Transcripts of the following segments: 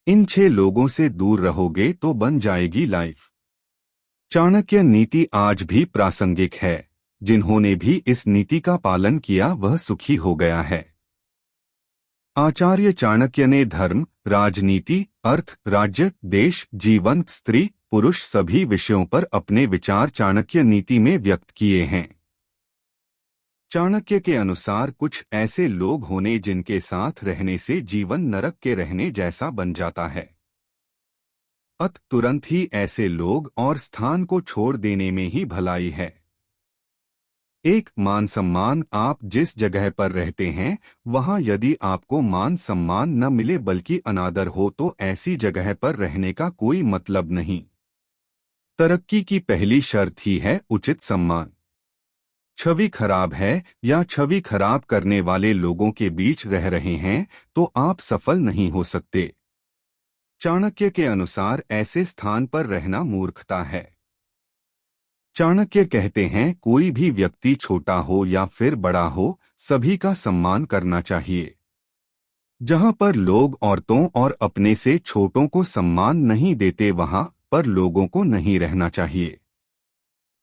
इन 6 लोगों से दूर रहोगे तो बन जाएगी लाइफ। चाणक्य नीति आज भी प्रासंगिक है। जिन्होंने भी इस नीति का पालन किया वह सुखी हो गया है। आचार्य चाणक्य ने धर्म, राजनीति, अर्थ, राज्य, देश, जीवन, स्त्री, पुरुष सभी विषयों पर अपने विचार चाणक्य नीति में व्यक्त किए हैं। चाणक्य के अनुसार कुछ ऐसे लोग होने जिनके साथ रहने से जीवन नरक के रहने जैसा बन जाता है। तुरंत ही ऐसे लोग और स्थान को छोड़ देने में ही भलाई है। एक, मान सम्मान। आप जिस जगह पर रहते हैं वहां यदि आपको मान सम्मान न मिले बल्कि अनादर हो तो ऐसी जगह पर रहने का कोई मतलब नहीं। तरक्की की पहली शर्त ही है उचित सम्मान। छवि खराब है या छवि खराब करने वाले लोगों के बीच रह रहे हैं तो आप सफल नहीं हो सकते। चाणक्य के अनुसार ऐसे स्थान पर रहना मूर्खता है। चाणक्य कहते हैं कोई भी व्यक्ति छोटा हो या फिर बड़ा हो सभी का सम्मान करना चाहिए। जहां पर लोग औरतों और अपने से छोटों को सम्मान नहीं देते वहां पर लोगों को नहीं रहना चाहिए।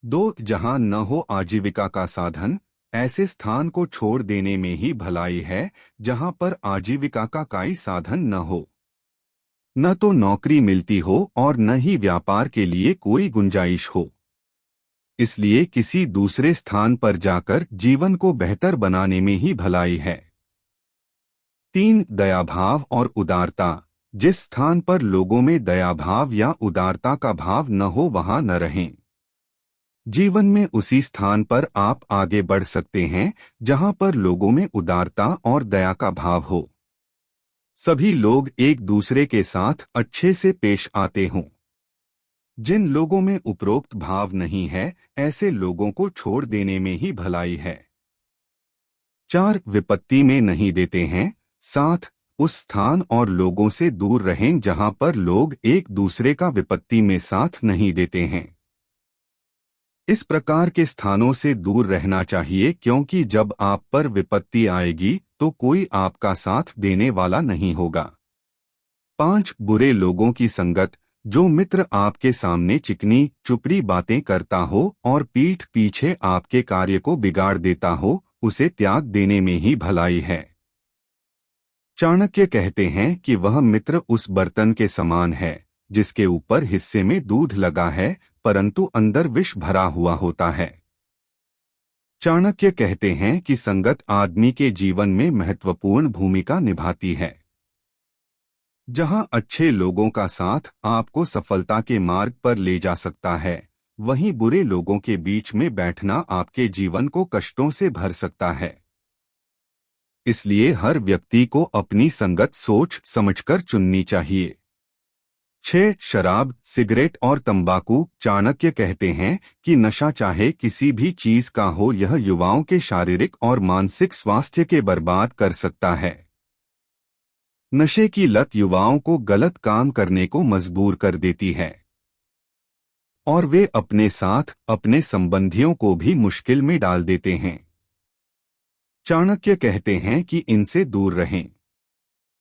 2, जहां न हो आजीविका का साधन। ऐसे स्थान को छोड़ देने में ही भलाई है जहां पर आजीविका का कोई साधन न हो। न तो नौकरी मिलती हो और न ही व्यापार के लिए कोई गुंजाइश हो। इसलिए किसी दूसरे स्थान पर जाकर जीवन को बेहतर बनाने में ही भलाई है। 3, दयाभाव और उदारता। जिस स्थान पर लोगों में दयाभाव या उदारता का भाव न हो वहां न रहें। जीवन में उसी स्थान पर आप आगे बढ़ सकते हैं जहां पर लोगों में उदारता और दया का भाव हो। सभी लोग एक दूसरे के साथ अच्छे से पेश आते हों। जिन लोगों में उपरोक्त भाव नहीं है ऐसे लोगों को छोड़ देने में ही भलाई है। 4, विपत्ति में नहीं देते हैं। 7, उस स्थान और लोगों से दूर रहें जहां पर लोग एक दूसरे का विपत्ति में साथ नहीं देते हैं। इस प्रकार के स्थानों से दूर रहना चाहिए क्योंकि जब आप पर विपत्ति आएगी तो कोई आपका साथ देने वाला नहीं होगा। 5, बुरे लोगों की संगत। जो मित्र आपके सामने चिकनी चुपड़ी बातें करता हो और पीठ पीछे आपके कार्य को बिगाड़ देता हो उसे त्याग देने में ही भलाई है। चाणक्य कहते हैं कि वह मित्र उस बर्तन के समान है जिसके ऊपर हिस्से में दूध लगा है परंतु अंदर विष भरा हुआ होता है। चाणक्य कहते हैं कि संगत आदमी के जीवन में महत्वपूर्ण भूमिका निभाती है। जहां अच्छे लोगों का साथ आपको सफलता के मार्ग पर ले जा सकता है वहीं बुरे लोगों के बीच में बैठना आपके जीवन को कष्टों से भर सकता है। इसलिए हर व्यक्ति को अपनी संगत सोच समझकर चुननी चाहिए। 6, शराब, सिगरेट और तंबाकू। चाणक्य कहते हैं कि नशा चाहे किसी भी चीज का हो यह युवाओं के शारीरिक और मानसिक स्वास्थ्य के बर्बाद कर सकता है। नशे की लत युवाओं को गलत काम करने को मजबूर कर देती है और वे अपने साथ अपने संबंधियों को भी मुश्किल में डाल देते हैं। चाणक्य कहते हैं कि इनसे दूर रहें।